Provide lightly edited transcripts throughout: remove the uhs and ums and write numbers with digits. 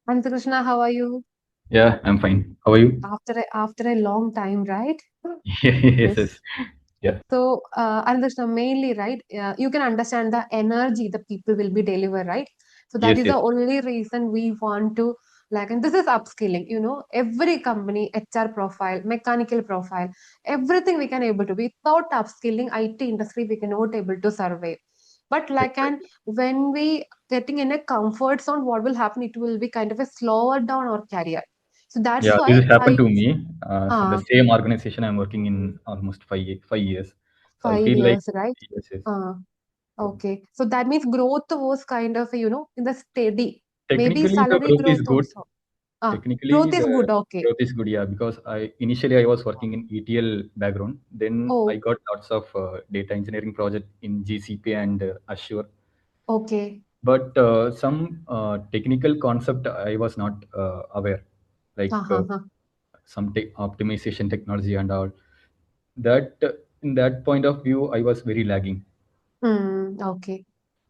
Ananta Krishna, how are you? Yeah, I'm fine. How are you? After a long time, right? Yes, Yes. yes. Yeah, So, Ananta Krishna, mainly, right? You can understand the energy the people will be deliver, right? So that yes, is the yes. only reason we want to like, and this is upskilling. Every company, HR profile, mechanical profile, everything we can able to. Without upskilling, IT industry we cannot able to survive. But like, and Exactly. when we getting in a comfort zone, what will happen? It will be kind of a slower down our career. So that's Yeah, this why has happened I to me. The uh, same organization I'm working in almost 5 years. So I five feel like years, right? yes, yes. Uh, So okay. So that means growth was kind of, in the steady. Maybe technically, the salary growth is growth good. also. Technically, Growth is the good. Okay. growth is good. Yeah, because I initially I was working in ETL background. Then I Oh, got lots of data engineering project in GCP and Azure. okay. But some technical concept I was not aware, like Uh-huh. some optimization technology and all that. In that point of view I was very lagging. Okay.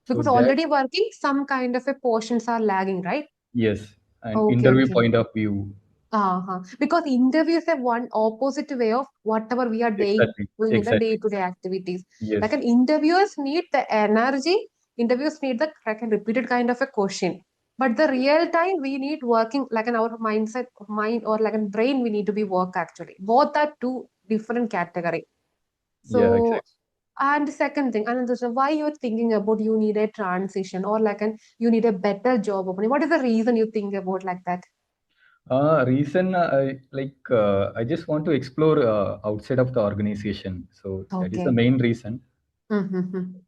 So Because that, already working, some kind of a portions are lagging, right? yes, an Okay, interview okay. point of view. Uh-huh. Because interviews have one opposite way of whatever we are Exactly, doing in the exactly. day-to-day activities. Yes, Like an interviewers need the energy, interviews need the like a repeated kind of a question. But the real time we need working like an our mindset, mind or like a brain we need to be work actually. Both are two different category. yeah, So exactly. and the second thing, Anand, so why you're thinking about you need a transition or like an you need a better job opening? What is the reason you think about like that? Reason, I like I just want to explore outside of the organization, so that is the Okay. main reason. Mm-hmm.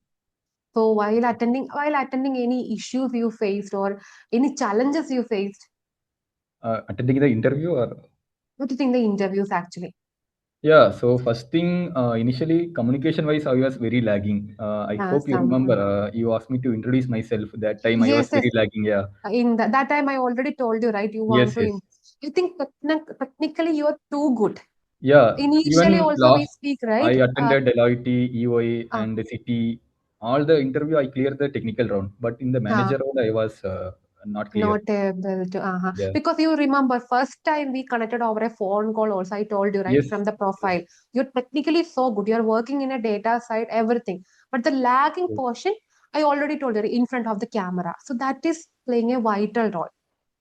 So while attending any issues you faced or any challenges you faced, Attending the interview, or what do you think the interviews actually? yeah, so first thing, initially communication wise, I was very lagging. I hope you remember, Some you asked me to introduce myself. That time I was yes, yes. very lagging. Yeah. In that time, I already told you, right? You want Yes, to. yes. You think technically you are too good. Yeah. Initially, Even also we last, speak, I right? attended Deloitte, EY, Uh, and the city. All the interview, I cleared the technical round. But in the uh, manager round, I was not clear. Not able to, Yeah. because you remember first time we connected over a phone call also, I told you, right, Yes. from the Yes. profile. You're technically so good. You're working in a data side, everything. But the lagging Yes. portion, I already told you, in front of the camera. So that is playing a vital role.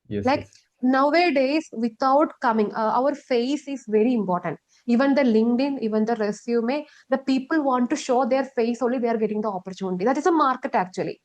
Yes. Like Yes. nowadays, without coming, our face is very important. Even the LinkedIn, even the resume, the people want to show their face only, they are getting the opportunity. That is a market actually.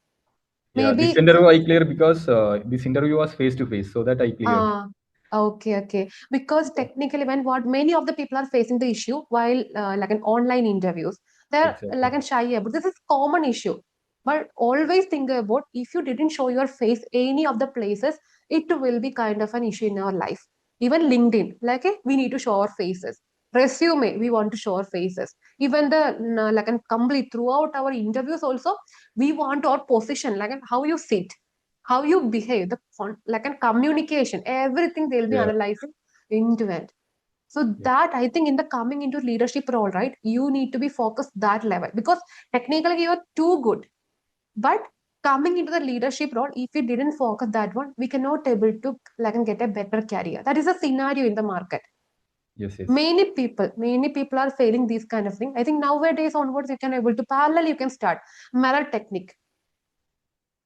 Yeah. This Maybe interview I clear because this interview was face to face, so that I cleared. Ah, okay, okay. Because Yeah. technically, when what many of the people are facing the issue while like an online interviews, they're like Exactly. an shy about this is common issue. But always think about if you didn't show your face any of the places, it will be kind of an issue in our life. Even LinkedIn, like we need to show our faces. Resume, we want to show our faces. Even the like and complete throughout our interviews also, we want our position, like how you sit how you behave, like a communication, everything they'll be Yeah. analyzing end to end. So Yeah. that I think in the coming into leadership role, right, you need to be focused that level because technically you're too good. But coming into the leadership role, if we didn't focus that one, we cannot able to like and get a better career. That is a scenario in the market. Yes. Yes. Many people are failing these kind of thing. I think nowadays onwards you can able to parallel you can start mirror technique.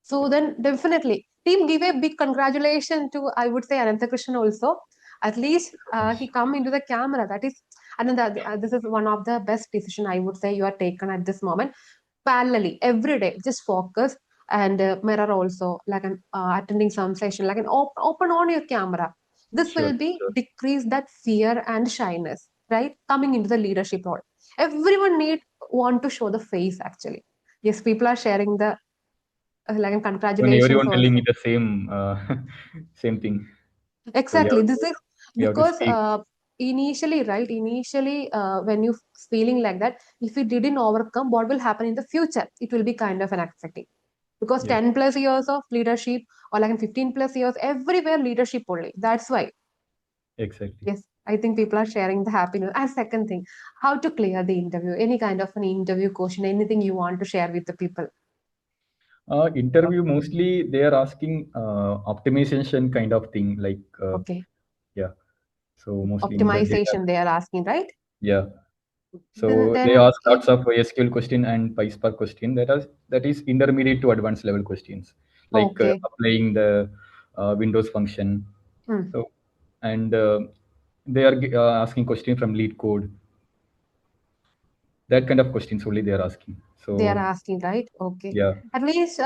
So then definitely, team give a big congratulation to I would say Ananthakrishnan also. At least he come into the camera. That is, Ananda, this is one of the best decision I would say you are taken at this moment. Parallelly, every day, just focus and mirror also, like an attending some session, like an open on your camera. This Sure. will be Sure. decrease that fear and shyness, right? Coming into the leadership role. Everyone need want to show the face actually. Yes, people are sharing the like Even congratulations everyone telling me also. the same same thing. So Exactly. This is we have to because speak. initially, right? Initially, when you feeling like that, if you didn't overcome, what will happen in the future? It will be kind of an anxiety. Because Yes. 10 plus years of leadership or like 15 plus years, everywhere leadership only. That's why. Exactly. Yes, I think people are sharing the happiness. And second thing, how to clear the interview, any kind of an interview question, anything you want to share with the people. Interview mostly they are asking optimization kind of thing, like Okay. yeah. So mostly in the data, Optimization they are asking, right? yeah. Then, So they then ask okay. lots of SQL question and PySpark question. That is intermediate to advanced level questions, like Okay. applying the Windows function. Hmm. So and they are asking question from lead code. That kind of questions only they are asking. They are So asking, right? Okay. yeah. At least,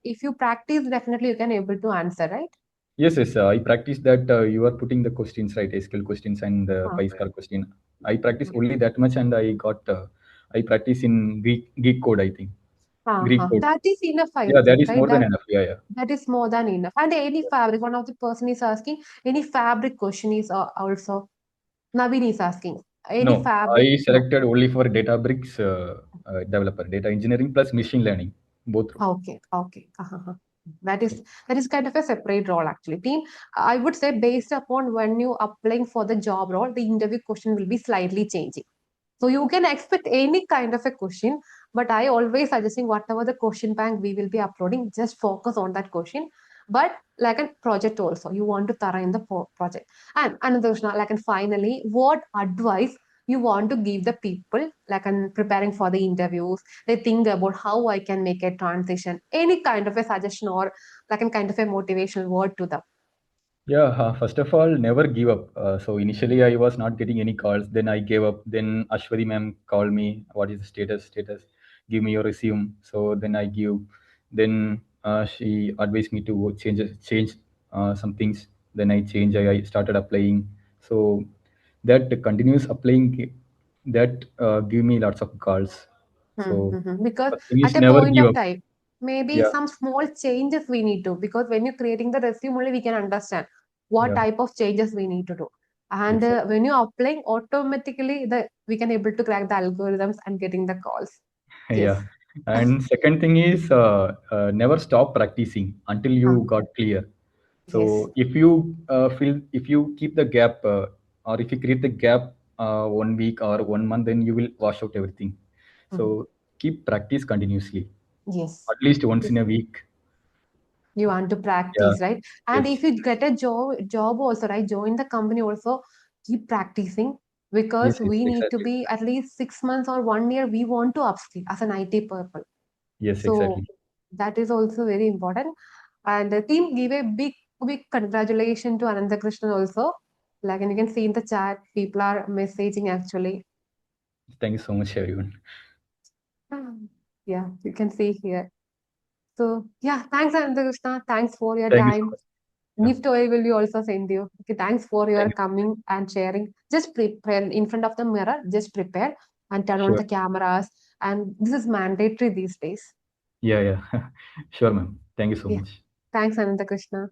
if you practice, definitely you can able to answer, right? Yes, yes. I practice that. You are putting the questions right, SQL questions and Huh. PySpark question. I practice only that much, and I got. I practice in Greek code. I think Greek code. That is enough, I Yeah, that think, is right? more than enough. Yeah, yeah. That is more than enough. And any fabric, one of the person is asking, any fabric question is also, Naveen is asking, any No, fabric? I No. selected only for Databricks developer, data engineering plus machine learning, both role. Okay, okay. That is that is kind of a separate role actually. Team, I would say based upon when you applying for the job role, the interview question will be slightly changing. So you can expect any kind of a question, but I always suggesting whatever the question bank we will be uploading, just focus on that question. But like a project also, you want to thorough in the project. And another question, like and finally, what advice you want to give the people like and preparing for the interviews? They think about how I can make a transition, any kind of a suggestion or like a kind of a motivational word to them. Yeah, first of all, never give up. So initially, I was not getting any calls. Then I gave up. Then Ashwati ma'am called me. What is the status? Status. Give me your resume. So then I give. Then she advised me to change some things. Then I change. I started applying. So that continuous applying, that give me lots of calls. So Because first thing is at a never point give of up. time, maybe Yeah, some small changes we need to, because when you're creating the resume only we can understand what yeah, type of changes we need to do. And exactly. when you're applying, automatically the we can able to crack the algorithms and getting the calls. Yes. Yeah. And second thing is never stop practicing until Ah, you got clear. yes. So if you keep the gap or if you create the gap 1 week or 1 month, then you will wash out everything. Mhm. So keep practice continuously, Yes. at least once Yes. in a week. You want to Yeah. practice, right? And Yes. if you get a job also, right, join the company also, keep practicing, because Yes. Yes. we need to Exactly. be at least 6 months or 1 year. We want to upskill as an IT purple. Yes. So Exactly. that is also very important. And the team give a big congratulations to Anandakrishnan also. Like, and you can see in the chat, people are messaging actually. Thank you so much, everyone. Yeah, you can see here. So yeah, thanks Anandakrishna. Thanks for your Thank you so time. much. Yeah. Gift oil will be also send you. Okay, thanks for Thank your you so much. coming and sharing. Just prepare in front of the mirror. Just prepare and turn on Sure. the cameras. And this is mandatory these days. Yeah. Yeah. Sure, ma'am. Thank you so Yeah. much. Thanks, Anandakrishna.